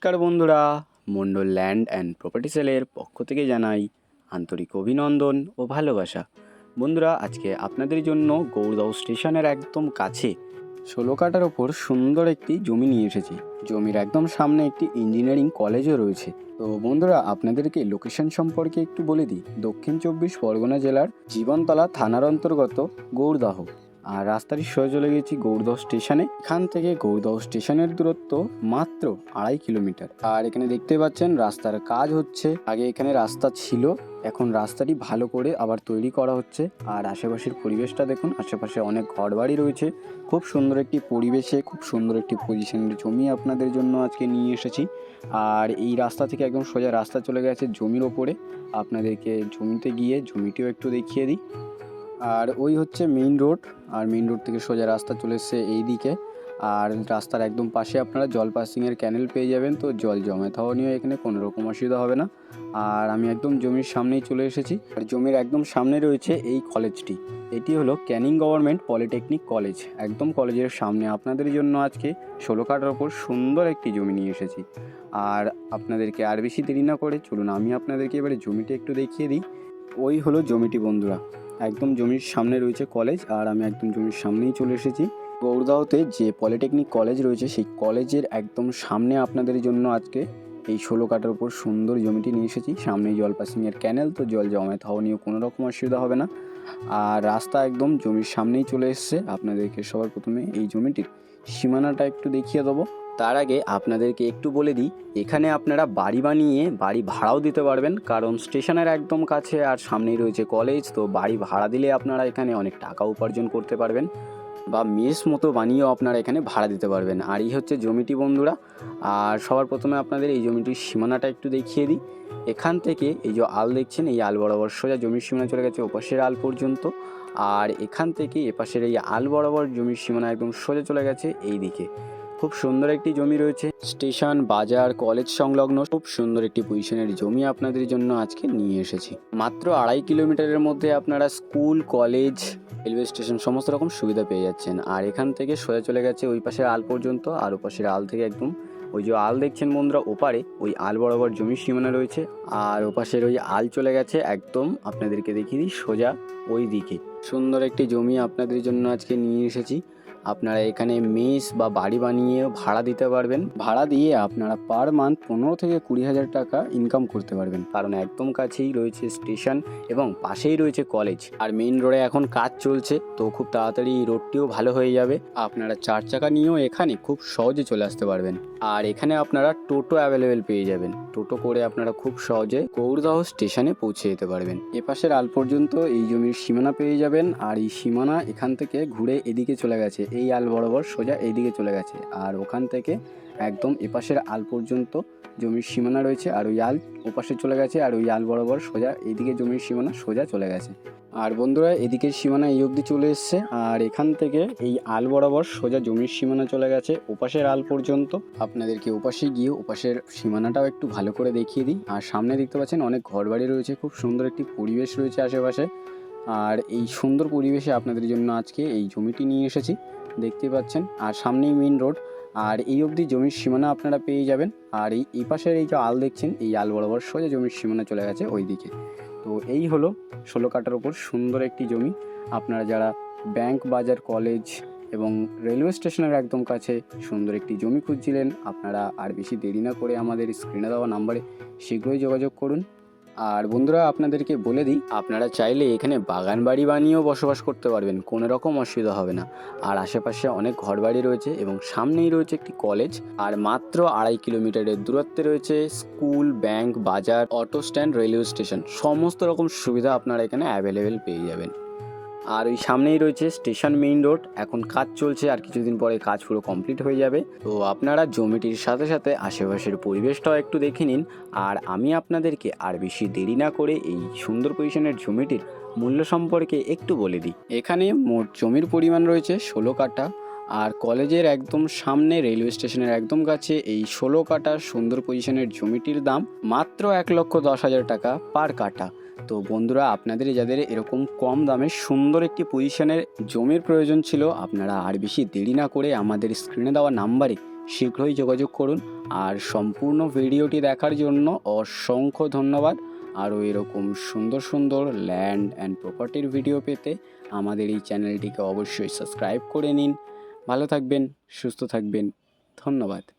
নমস্কার বন্ধুরা, Mondal land and property সেলের পক্ষ থেকে জানাই আন্তরিক অভিনন্দন ও ভালোবাসা। বন্ধুরা, আজকে আপনাদের জন্য গৌরদহ স্টেশনের একদম কাছে 16 কাঠার ওপর সুন্দর একটি জমি নিয়ে এসেছি। জমির একদম সামনে একটি ইঞ্জিনিয়ারিং কলেজও রয়েছে। তো বন্ধুরা, আপনাদেরকে লোকেশন সম্পর্কে একটু বলে দিই। দক্ষিণ 24 পরগনা জেলার জীবনতলা থানার অন্তর্গত গৌরদহ। আর রাস্তাটি সোজা চলে গেছি গৌরদহ স্টেশনে। এখান থেকে গৌরদহ স্টেশনের দূরত্ব মাত্র 2.5 কিলোমিটার। আর এখানে দেখতে পাচ্ছেন রাস্তার কাজ হচ্ছে। আগে এখানে রাস্তা ছিল, এখন রাস্তাটি ভালো করে আবার তৈরি করা হচ্ছে। আর আশেপাশের পরিবেশটা দেখুন, আশেপাশে অনেক ঘরবাড়ি রয়েছে। খুব সুন্দর একটি পরিবেশে খুব সুন্দর একটি পজিশনের জমি আপনাদের জন্য আজকে নিয়ে এসেছি। আর এই রাস্তা থেকে একদম সোজা রাস্তা চলে গেছে জমির ওপরে। আপনাদেরকে জমিতে গিয়ে জমিটিও একটু দেখিয়ে দিই। আর ওই হচ্ছে মেইন রোড, আর মেইন রোড থেকে সোজা রাস্তা চলে এসছে এই দিকে। আর রাস্তার একদম পাশে আপনারা জল পাসিংয়ের ক্যানেল পেয়ে যাবেন। তো জল জমে থাওয়া নিয়ে এখানে কোনো রকম অসুবিধা হবে না। আর আমি একদম জমির সামনেই চলে এসেছি। আর জমির একদম সামনে রয়েছে এই কলেজটি। এটি হলো ক্যানিং গভর্নমেন্ট পলিটেকনিক কলেজ। একদম কলেজের সামনে আপনাদের জন্য আজকে 16 কাঠার ওপর সুন্দর একটি জমি নিয়ে এসেছি। আর আপনাদেরকে আর বেশি দেরি না করে চলুন আমি আপনাদেরকে এবারে জমিটি একটু দেখিয়ে দিই। ওই হলো জমিটি বন্ধুরা, একদম জমির সামনে রয়েছে কলেজ। আর আমি একদম জমির সামনেই চলে এসেছি। গৌরদহতে যে পলিটেকনিক কলেজ রয়েছে সেই কলেজের একদম সামনে আপনাদের জন্য আজকে এই 16 কাঠার উপর সুন্দর জমিটি নিয়ে এসেছি। সামনেই জল পাসিংয়ের ক্যানেল, তো জল জমায়েত হওয়া নিয়ে কোনো রকম অসুবিধা হবে না। আর রাস্তা একদম জমির সামনেই চলে এসছে। আপনাদেরকে সবার প্রথমে এই জমিটির সীমানাটা একটু দেখিয়ে দেবো। তার আগে আপনাদেরকে একটু বলে দিই, এখানে আপনারা বাড়ি বানিয়ে বাড়ি ভাড়াও দিতে পারবেন, কারণ স্টেশনের একদম কাছে আর সামনেই রয়েছে কলেজ। তো বাড়ি ভাড়া দিলে আপনারা এখানে অনেক টাকা উপার্জন করতে পারবেন, বা মেস মতো বানিয়েও আপনারা এখানে ভাড়া দিতে পারবেন। আর এই হচ্ছে জমিটি বন্ধুরা। আর সবার প্রথমে আপনাদের এই জমিটির সীমানাটা একটু দেখিয়ে দিই। এখান থেকে এই যে আল দেখছেন, এই আল বরাবর সোজা জমির সীমানা চলে গেছে ওপাশের আল পর্যন্ত। আর এখান থেকে এপাশের এই আল বরাবর জমির সীমানা একদম সোজা চলে গেছে এই দিকে। খুব সুন্দর একটি জমি রয়েছে, স্টেশন, বাজার, কলেজ সংলগ্ন খুব সুন্দর একটি পজিশনের জমি আপনাদের জন্য আজকে নিয়ে এসেছি। মাত্র 2.5 কিলোমিটারের মধ্যে আপনারা স্কুল, কলেজ, রেলওয়ে স্টেশন সমস্ত রকম সুবিধা পেয়ে যাচ্ছেন। আর এখান থেকে সোজা চলে গেছে ওই পাশের আল পর্যন্ত। আর ওপাশের আল থেকে একদম ওই যে আল দেখছেন বন্ধুরা, ওপারে ওই আল বরাবর জমির সীমানা রয়েছে। আর ওপাশের ওই আল চলে গেছে একদম আপনাদেরকে দেখিয়ে দিই সোজা ওই দিকে। সুন্দর একটি জমি আপনাদের জন্য আজকে নিয়ে এসেছি। আপনারা এখানে মেস বা বাড়ি বানিয়ে ভাড়া দিতে পারবেন। ভাড়া দিয়ে আপনারা পার মান্থ 15 থেকে 20 হাজার টাকা ইনকাম করতে পারবেন, কারণ একদম কাছেই রয়েছে স্টেশন এবং পাশেই রয়েছে কলেজ। আর মেইন রোডে এখন কাজ চলছে, তো খুব তাড়াতাড়ি রোডটিও ভালো হয়ে যাবে। আপনারা 4 চাকা নিয়েও এখানে খুব সহজে চলে আসতে পারবেন। আর এখানে আপনারা টোটো অ্যাভেলেবেল পেয়ে যাবেন। টোটো করে আপনারা খুব সহজে গৌরদহ স্টেশনে পৌঁছে যেতে পারবেন। এপাশের আল পর্যন্ত এই জমির সীমানা পেয়ে যাবেন। আর এই সীমানা এখান থেকে ঘুরে এদিকে চলে গেছে, এই আল বরাবর সোজা এইদিকে চলে গেছে। আর ওখান থেকে একদম এপাশের আল পর্যন্ত জমির সীমানা রয়েছে। আর ওই আল ওপাশে চলে গেছে, আর ওই আল বরাবর সোজা এইদিকে জমির সীমানা সোজা চলে গেছে। আর বন্ধুরা, এদিকের সীমানা এই অবধি চলে এসছে। আর এখান থেকে এই আল বরাবর সোজা জমির সীমানা চলে গেছে ওপাশের আল পর্যন্ত। আপনাদেরকে ওপাশে গিয়ে ওপাশের সীমানাটাও একটু ভালো করে দেখিয়ে দিই। আর সামনে দেখতে পাচ্ছেন অনেক ঘরবাড়ি রয়েছে, খুব সুন্দর একটি পরিবেশ রয়েছে আশেপাশে। আর এই সুন্দর পরিবেশে আপনাদের জন্য আজকে এই জমিটি নিয়ে এসেছি, দেখতে পাচ্ছেন। আর সামনেই মেইন রোড। আর এই অবধি জমির সীমানা আপনারা পেয়ে যাবেন। আর এই পাশের এই যে আল দেখছেন, এই আল বরাবর সোজা জমির সীমানা চলে গেছে ওই দিকে। তো এই হলো 16 কাঠার ওপর সুন্দর একটি জমি। আপনারা যারা ব্যাংক, বাজার, কলেজ এবং রেলওয়ে স্টেশনের একদম কাছে সুন্দর একটি জমি খুঁজছিলেন, আপনারা আর বেশি দেরি না করে আমাদের স্ক্রিনে দেওয়া নাম্বারে শীঘ্রই যোগাযোগ করুন। আর বন্ধুরা, আপনাদেরকে বলে দিই, আপনারা চাইলে এখানে বাগান বাড়ি বানিয়েও বসবাস করতে পারবেন, কোনো রকম অসুবিধা হবে না। আর আশেপাশে অনেক ঘরবাড়ি রয়েছে এবং সামনেই রয়েছে একটি কলেজ। আর মাত্র 2.5 কিলোমিটারের দূরত্বে রয়েছে স্কুল, ব্যাংক, বাজার, অটো স্ট্যান্ড, রেলওয়ে স্টেশন সমস্ত রকম সুবিধা আপনারা এখানে অ্যাভেলেবেল পেয়ে যাবেন। আর ওই সামনেই রয়েছে স্টেশন, মেইন রোড। এখন কাজ চলছে, আর কিছুদিন পরে কাজ পুরো কমপ্লিট হয়ে যাবে। তো আপনারা জমিটির সাথে সাথে আশেপাশের পরিবেশটাও একটু দেখে নিন। আর আমি আপনাদেরকে আর বেশি দেরি না করে এই সুন্দর পজিশনের জমিটির মূল্য সম্পর্কে একটু বলে দিই। এখানে মোট জমির পরিমাণ রয়েছে 16 কাঠা। আর কলেজের একদম সামনে রেলওয়ে স্টেশনের একদম কাছে এই 16 কাঠা সুন্দর পজিশনের জমিটির দাম মাত্র 1,10,000 টাকা পার কাঠা। তো বন্ধুরা, আপনাদের যাদের এরকম কম দামে সুন্দর একটি পজিশনের জমির প্রয়োজন ছিল, আপনারা আর বেশি দেরি না করে আমাদের স্ক্রিনে দেওয়া নাম্বারে শীঘ্রই যোগাযোগ করুন। আর সম্পূর্ণ ভিডিওটি দেখার জন্য অসংখ্য ধন্যবাদ। আরও এরকম সুন্দর সুন্দর ল্যান্ড অ্যান্ড প্রপার্টির ভিডিও পেতে আমাদের এই চ্যানেলটিকে অবশ্যই সাবস্ক্রাইব করে নিন। ভালো থাকবেন, সুস্থ থাকবেন। ধন্যবাদ।